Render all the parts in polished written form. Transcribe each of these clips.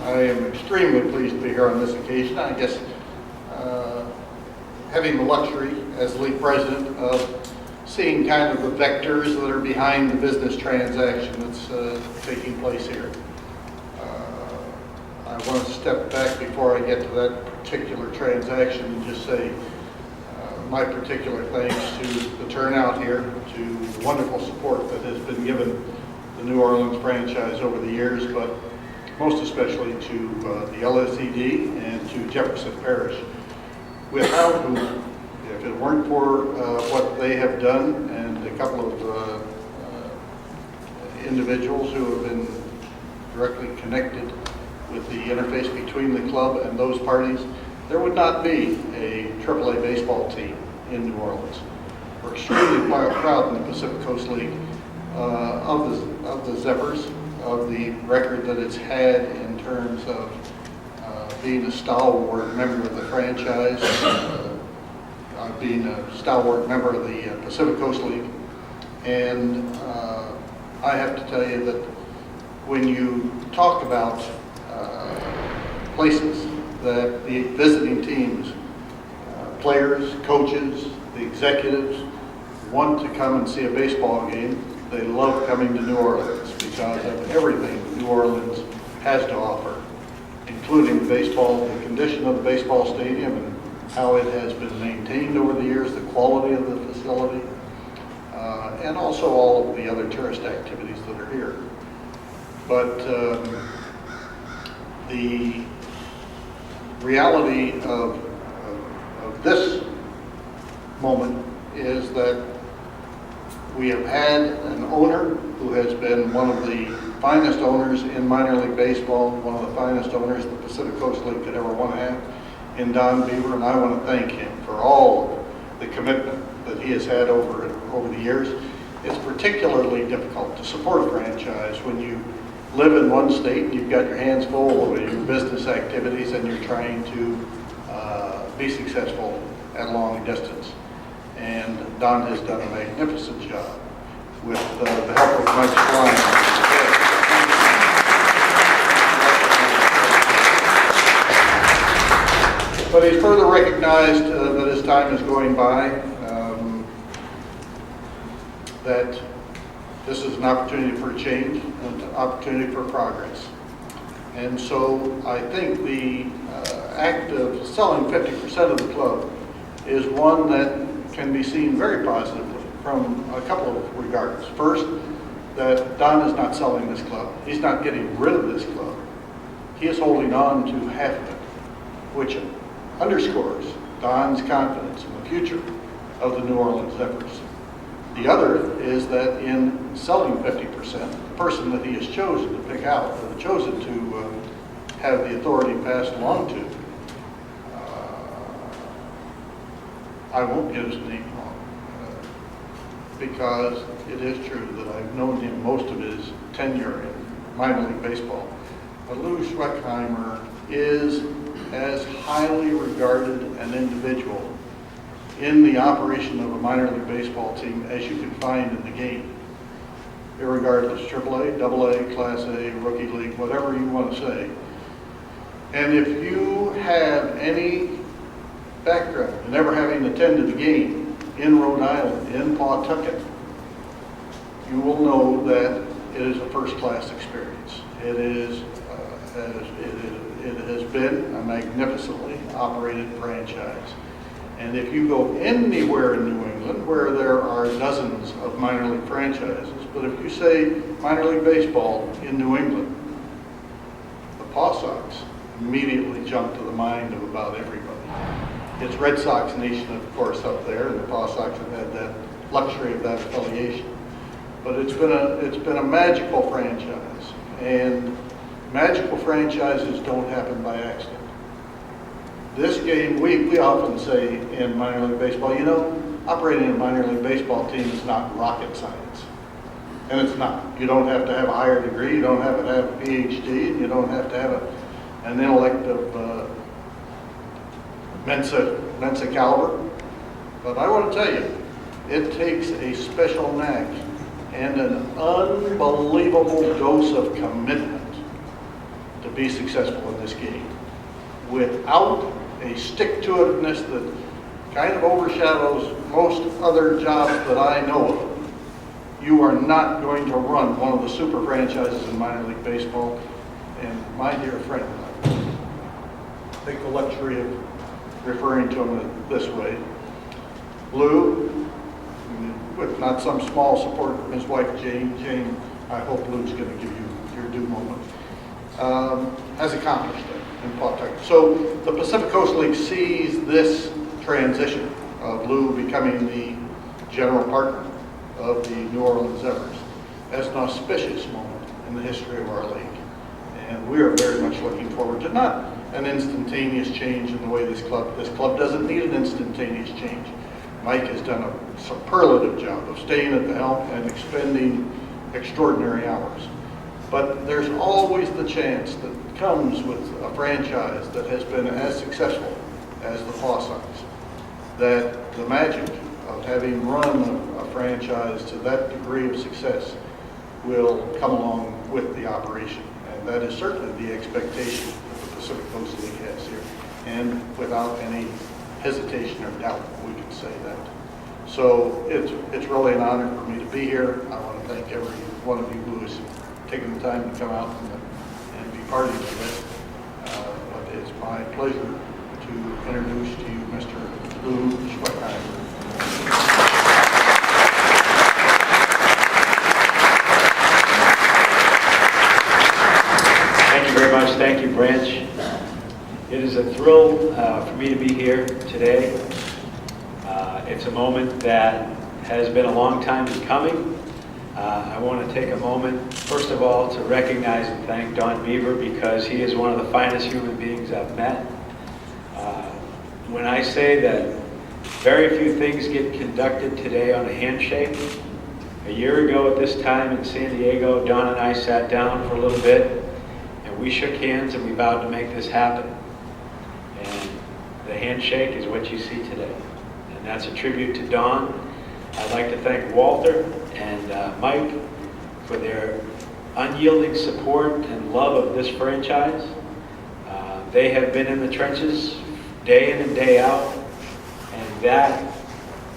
I am extremely pleased to be here on this occasion. I guess having the luxury as league president of seeing kind of the vectors that are behind the business transaction that's taking place here. I want to step back before I get to that particular transaction and just say my particular thanks to the turnout here, to the wonderful support that has been given the New Orleans franchise over the years, but most especially to the LSED and to Jefferson Parish, without whom, if it weren't for what they have done and a couple of individuals who have been directly connected with the interface between the club and those parties, there would not be a AAA baseball team in New Orleans. We're extremely proud in the Pacific Coast League of the Zephyrs, of the record that it's had in terms of being a stalwart member of the franchise, being a stalwart member of the Pacific Coast League. And I have to tell you that when you talk about places that the visiting teams, players, coaches, the executives want to come and see a baseball game, they love coming to New Orleans because of everything New Orleans has to offer, including the condition of the baseball stadium and how it has been maintained over the years, the quality of the facility, and also all of the other tourist activities that are here. But the reality of this moment is that we have had an owner who has been one of the finest owners in minor league baseball, one of the finest owners the Pacific Coast League could ever want to have, in Don Beaver, and I want to thank him for all the commitment that he has had over the years. It's particularly difficult to support a franchise when you live in one state and you've got your hands full of your business activities and you're trying to be successful at long distance. And Don has done a magnificent job with the help of Mike Schwechheimer. But he's further recognized that his time is going by, that this is an opportunity for change, an opportunity for progress. And so I think the act of selling 50% of the club is one that can be seen very positively from a couple of regards. First, that Don is not selling this club. He's not getting rid of this club. He is holding on to half of it, which underscores Don's confidence in the future of the New Orleans Zephyrs. The other is that in selling 50%, the person that he has chosen to pick out, or chosen to have the authority passed along to, I won't get his name wrong, because it is true that I've known him most of his tenure in minor league baseball. But Lou Schwechheimer is as highly regarded an individual in the operation of a minor league baseball team as you can find in the game, irregardless, AAA, AA, Class A, Rookie League, whatever you want to say. And if you have any background in ever having attended a game in Rhode Island, in Pawtucket, you will know that it is a first-class experience. It has been a magnificently operated franchise. And if you go anywhere in New England where there are dozens of minor league franchises, but if you say minor league baseball in New England, the Paw Sox immediately jump to the mind of about everybody. It's Red Sox Nation, of course, up there, and the Paw Sox have had that luxury of that affiliation. But it's been a magical franchise, and magical franchises don't happen by accident. This game, we often say in minor league baseball, you know, operating a minor league baseball team is not rocket science. And it's not. You don't have to have a higher degree, you don't have to have a PhD, and you don't have to have an intellect of Mensa caliber. But I want to tell you, it takes a special knack and an unbelievable dose of commitment to be successful in this game. Without a stick-to-itiveness that kind of overshadows most other jobs that I know of, you are not going to run one of the super franchises in minor league baseball. And my dear friend, I take the luxury of referring to him this way, Lou, with not some small support from his wife Jane, I hope Lou's going to give you your due moment, has accomplished it in Pawtucket. So the Pacific Coast League sees this transition of Lou becoming the general partner of the New Orleans Zephyrs as an auspicious moment in the history of our league. And we are very much looking forward to not an instantaneous change in the way this club doesn't need an instantaneous change. Mike has done a superlative job of staying at the helm and expending extraordinary hours. But there's always the chance that comes with a franchise that has been as successful as the Paw Sox, that the magic of having run a franchise to that degree of success will come along with the operation. And that is certainly the expectation that the Pacific Coast League has here. And without any hesitation or doubt, we can say that. So it's really an honor for me to be here. I want to thank every one of you who has taken the time to come out and be part of this. But it's my pleasure to introduce to you Mr. Lou Schwechheimer. Thank you very much. Thank you, Branch. It is a thrill for me to be here today. It's a moment that has been a long time in coming. I want to take a moment, first of all, to recognize and thank Don Beaver because he is one of the finest human beings I've met. When I say that very few things get conducted today on a handshake, a year ago at this time in San Diego, Don and I sat down for a little bit and we shook hands and we vowed to make this happen. And the handshake is what you see today. And that's a tribute to Don. I'd like to thank Walter and Mike for their unyielding support and love of this franchise. They have been in the trenches day in and day out, and that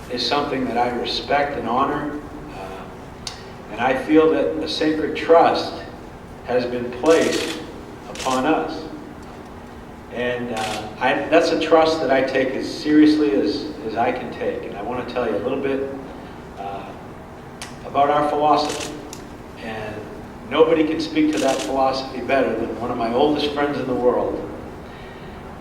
is something that I respect and honor. And I feel that a sacred trust has been placed upon us. And that's a trust that I take as seriously as I can take. And I want to tell you a little bit about our philosophy. And nobody can speak to that philosophy better than one of my oldest friends in the world.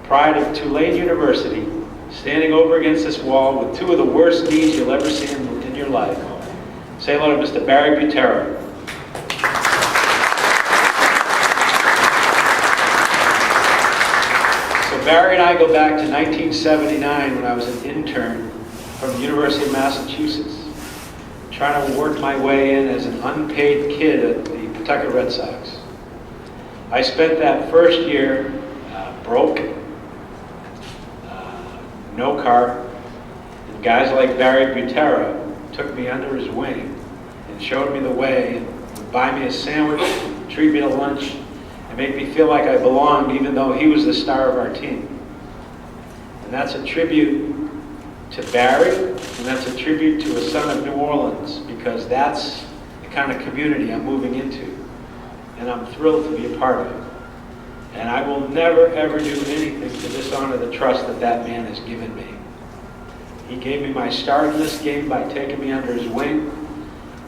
Pride of Tulane University, standing over against this wall with two of the worst knees you'll ever see in your life. Say hello to Mr. Barry Butera. Barry and I go back to 1979 when I was an intern from the University of Massachusetts, trying to work my way in as an unpaid kid at the Pawtucket Red Sox. I spent that first year broke, no car, and guys like Barry Butera took me under his wing and showed me the way, and would buy me a sandwich, treat me to lunch, and make me feel like I belonged even though he was the star of our team. And that's a tribute to Barry, and that's a tribute to a son of New Orleans, because that's the kind of community I'm moving into. And I'm thrilled to be a part of it. And I will never ever do anything to dishonor the trust that that man has given me. He gave me my start in this game by taking me under his wing.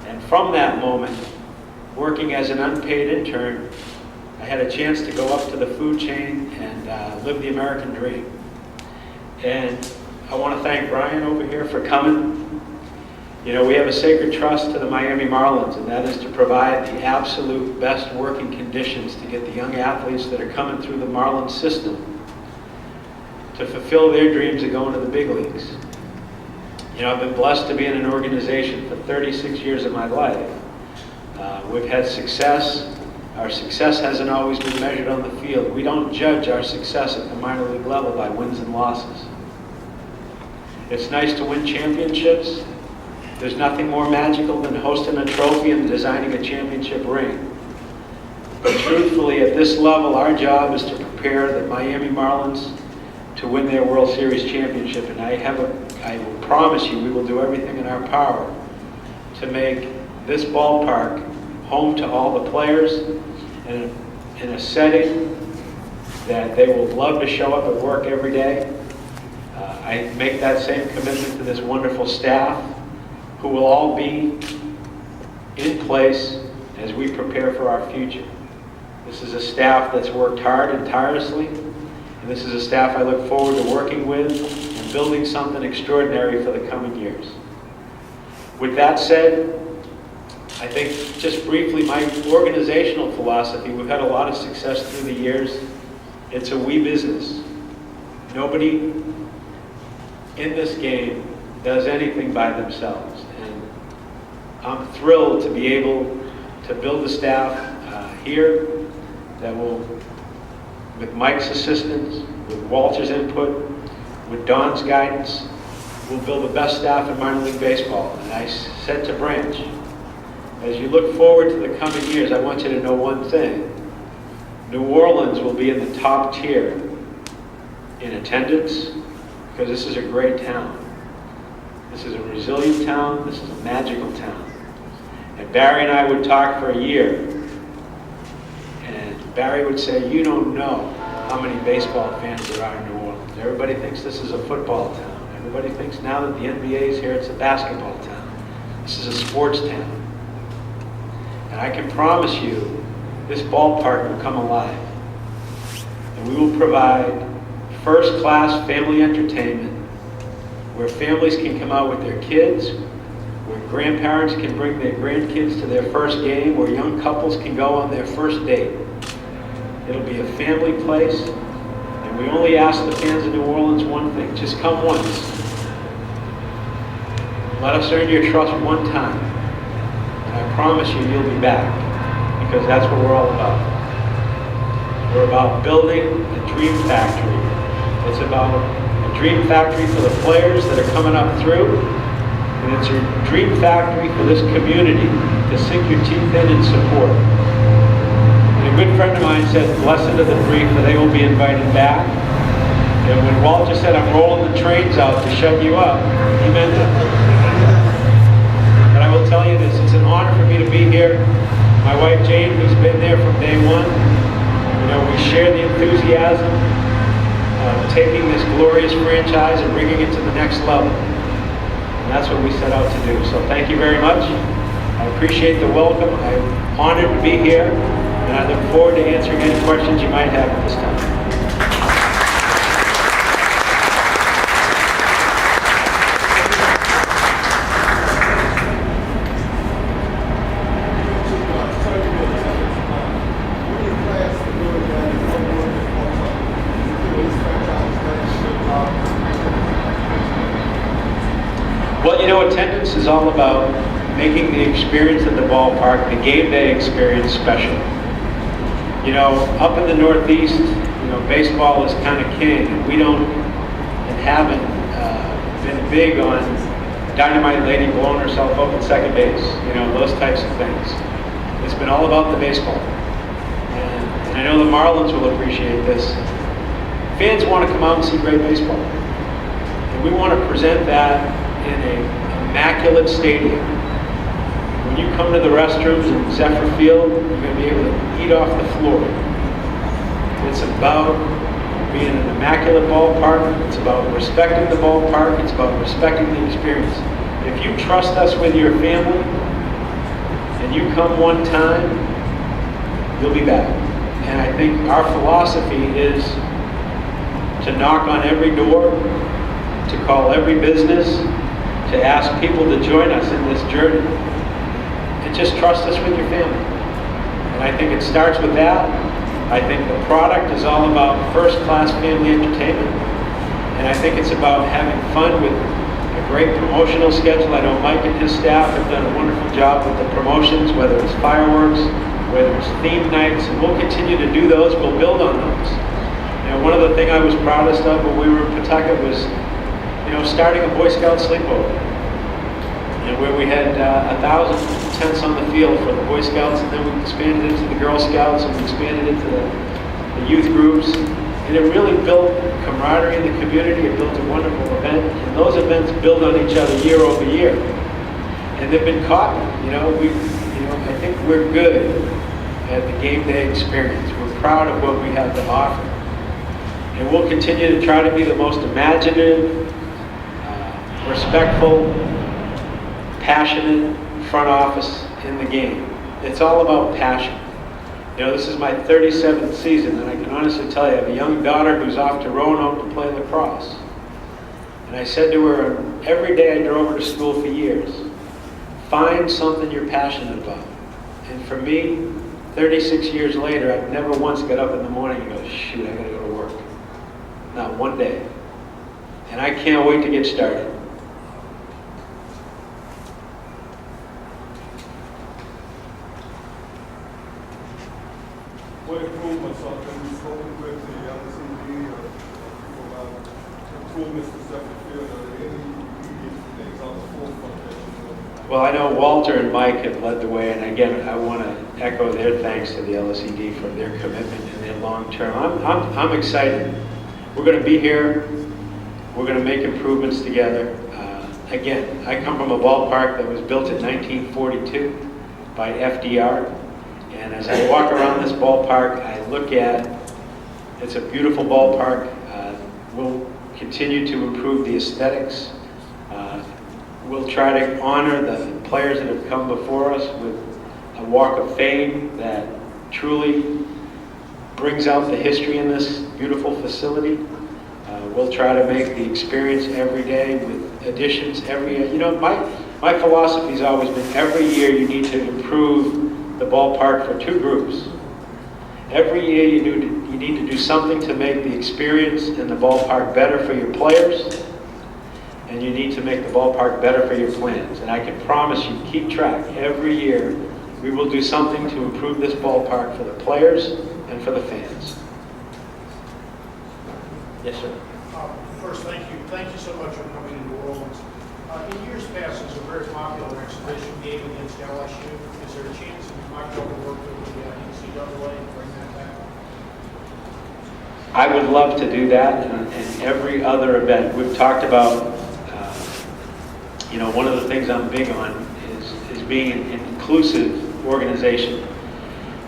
And from that moment, working as an unpaid intern, I had a chance to go up to the food chain and live the American dream. And I want to thank Brian over here for coming. You know, we have a sacred trust to the Miami Marlins, and that is to provide the absolute best working conditions to get the young athletes that are coming through the Marlins system to fulfill their dreams of going to the big leagues. You know, I've been blessed to be in an organization for 36 years of my life. We've had success. Our success hasn't always been measured on the field. We don't judge our success at the minor league level by wins and losses. It's nice to win championships. There's nothing more magical than hosting a trophy and designing a championship ring. But truthfully, at this level, our job is to prepare the Miami Marlins to win their World Series championship. And I will promise you, we will do everything in our power to make this ballpark home to all the players and in a setting that they will love to show up at work every day. I make that same commitment to this wonderful staff, who will all be in place as we prepare for our future. This is a staff that's worked hard and tirelessly, and this is a staff I look forward to working with and building something extraordinary for the coming years. With that said, I think just briefly, my organizational philosophy, we've had a lot of success through the years. It's a we business. Nobody in this game does anything by themselves. And I'm thrilled to be able to build a staff here that will, with Mike's assistance, with Walter's input, with Don's guidance, will build the best staff in minor league baseball. And I said to Branch, as you look forward to the coming years, I want you to know one thing. New Orleans will be in the top tier in attendance, because this is a great town. This is a resilient town. This is a magical town. And Barry and I would talk for a year, and Barry would say, you don't know how many baseball fans there are in New Orleans. Everybody thinks this is a football town. Everybody thinks now that the NBA is here, it's a basketball town. This is a sports town. And I can promise you, this ballpark will come alive. And we will provide first-class family entertainment where families can come out with their kids, where grandparents can bring their grandkids to their first game, where young couples can go on their first date. It'll be a family place, and we only ask the fans of New Orleans one thing: just come once. Let us earn your trust one time, and I promise you, you'll be back, because that's what we're all about. We're about building a dream factory. It's about a dream factory for the players that are coming up through, and it's a dream factory for this community to sink your teeth in and support. And a good friend of mine said, blessed are the free, for they will be invited back. And when Walter said, I'm rolling the trains out to shut you up, he meant it. But I will tell you this, it's an honor for me to be here. My wife Jane, who's been there from day one, we share the enthusiasm of taking this glorious franchise and bringing it to the next level. And that's what we set out to do. So thank you very much. I appreciate the welcome. I'm honored to be here, and I look forward to answering any questions you might have at this time. Well, attendance is all about making the experience at the ballpark, the game day experience, special. Up in the Northeast, baseball is kind of king, and we don't and haven't been big on Dynamite Lady blowing herself up at second base, those types of things. It's been all about the baseball. And I know the Marlins will appreciate this. Fans want to come out and see great baseball. And we want to present that in an immaculate stadium. When you come to the restrooms in Zephyr Field, you're going to be able to eat off the floor. It's about being an immaculate ballpark. It's about respecting the ballpark. It's about respecting the experience. If you trust us with your family and you come one time, you'll be back. And I think our philosophy is to knock on every door, to call every business, to ask people to join us in this journey, and just trust us with your family. And I think it starts with that. I think the product is all about first-class family entertainment, and I think it's about having fun with a great promotional schedule. I know Mike and his staff have done a wonderful job with the promotions, whether it's fireworks, whether it's theme nights, and we'll continue to do those. We'll build on those. One of the things I was proudest of when we were in Pawtucket was starting a Boy Scout sleepover. and where we had 1,000 tents on the field for the Boy Scouts, and then we expanded into the Girl Scouts, and we expanded into the youth groups, and it really built camaraderie in the community. It built a wonderful event, and those events build on each other year over year, and they've been caught. I think we're good at the game day experience. We're proud of what we have to offer, and we'll continue to try to be the most imaginative, respectful, passionate front office in the game. It's all about passion. This is my 37th season, and I can honestly tell you, I have a young daughter who's off to Roanoke to play lacrosse. And I said to her, every day I drove her to school for years, find something you're passionate about. And for me, 36 years later, I've never once got up in the morning and go, shoot, I gotta go to work. Not one day. And I can't wait to get started. What improvements have you spoken with the LCD or people about improvements to Zephyr Field? Are there any immediate things on the forefront that you know? Well, I know Walter and Mike have led the way, and again, I want to echo their thanks to the LCD for their commitment and their long term. I'm excited. We're going to be here. We're going to make improvements together. Again, I come from a ballpark that was built in 1942 by FDR. And as I walk around this ballpark, I look at, it's a beautiful ballpark. We'll continue to improve the aesthetics. We'll try to honor the players that have come before us with a walk of fame that truly brings out the history in this beautiful facility. We'll try to make the experience every day with additions every year. My philosophy has always been every year you need to improve the ballpark for two groups. Every year you need to do something to make the experience in the ballpark better for your players, and you need to make the ballpark better for your plans. And I can promise you, keep track. Every year we will do something to improve this ballpark for the players and for the fans. Yes, sir. First, thank you. Thank you so much for coming to New Orleans. In years past, it was a very popular exhibition game against LSU. Is there a chance that you might be able to work with the NCAA and bring that back? I would love to do that, and every other event. We've talked about, one of the things I'm big on is being an inclusive organization.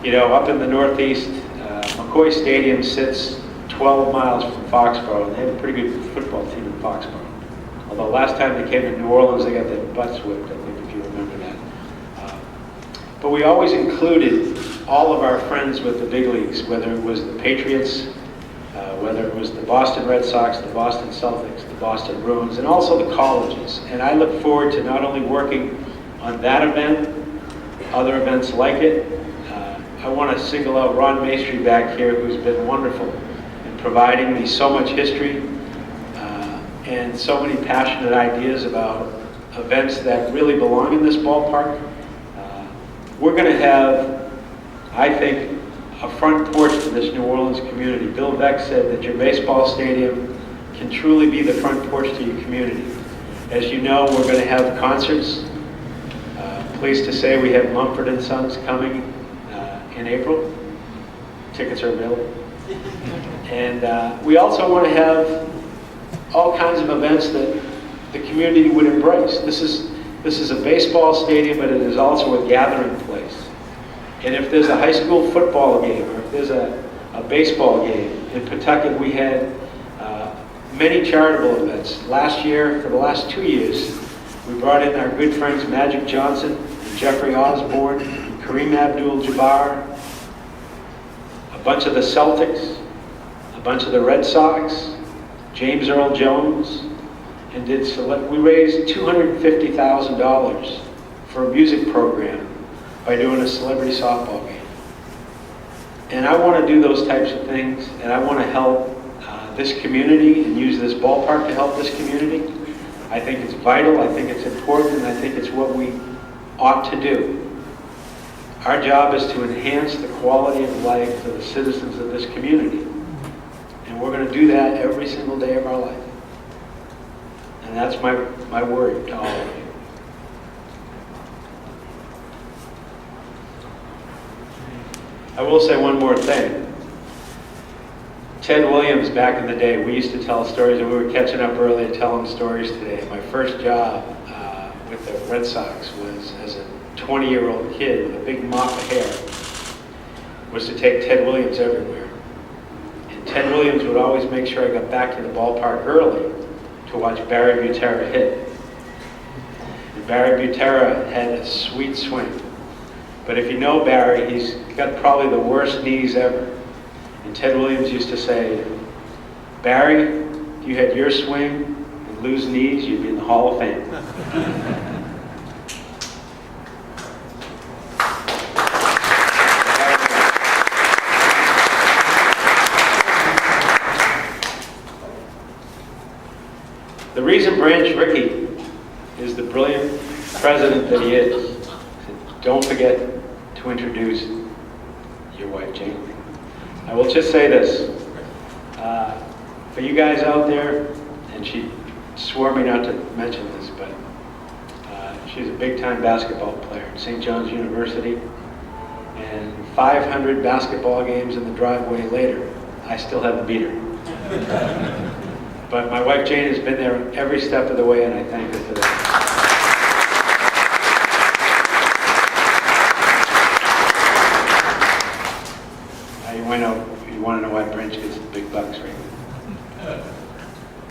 Up in the Northeast, McCoy Stadium sits 12 miles from Foxborough, and they have a pretty good football team in Foxborough. Although last time they came to New Orleans, they got their butts whipped, I think, if you remember that. But we always included all of our friends with the big leagues, whether it was the Patriots, whether it was the Boston Red Sox, the Boston Celtics, the Boston Bruins, and also the colleges. And I look forward to not only working on that event, other events like it. I want to single out Ron Maestri back here, who's been wonderful in providing me so much history and so many passionate ideas about events that really belong in this ballpark. We're going to have, I think, a front porch to this New Orleans community. Bill Beck said that your baseball stadium can truly be the front porch to your community. As you know, we're going to have concerts. Pleased to say we have Mumford & Sons coming in April. Tickets are available. And we also want to have all kinds of events that the community would embrace. This is a baseball stadium, but it is also a gathering place. And if there's a high school football game, or if there's a baseball game, in Pawtucket we had many charitable events. Last year, for the last 2 years, we brought in our good friends Magic Johnson, and Jeffrey Osborne, and Kareem Abdul-Jabbar, a bunch of the Celtics, a bunch of the Red Sox, James Earl Jones, and we raised $250,000 for a music program by doing a celebrity softball game. And I want to do those types of things, and I want to help this community and use this ballpark to help this community. I think it's vital, I think it's important, and I think it's what we ought to do. Our job is to enhance the quality of life for the citizens of this community. And we're going to do that every single day of our life. And that's my word to all of you. I will say one more thing. Ted Williams, back in the day, we used to tell stories, and we were catching up early to tell him stories today. My first job with the Red Sox was as a 20-year-old kid with a big mop of hair, was to take Ted Williams everywhere. And Ted Williams would always make sure I got back to the ballpark early to watch Barry Butera hit. And Barry Butera had a sweet swing. But if you know Barry, he's got probably the worst knees ever. And Ted Williams used to say, Barry, if you had your swing and Lou's knees, you'd be in the Hall of Fame. The reason Branch Rickey is the brilliant president that he is, don't forget to introduce your wife, Jane. I will just say this, for you guys out there, and she swore me not to mention this, but she's a big-time basketball player at St. John's University, and 500 basketball games in the driveway later, I still haven't beat her. But my wife Jane has been there every step of the way, and I thank her for that. You want to know why Branch gets the big bucks, right?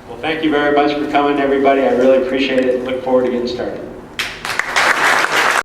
Well, thank you very much for coming, everybody. I really appreciate it. Look forward to getting started.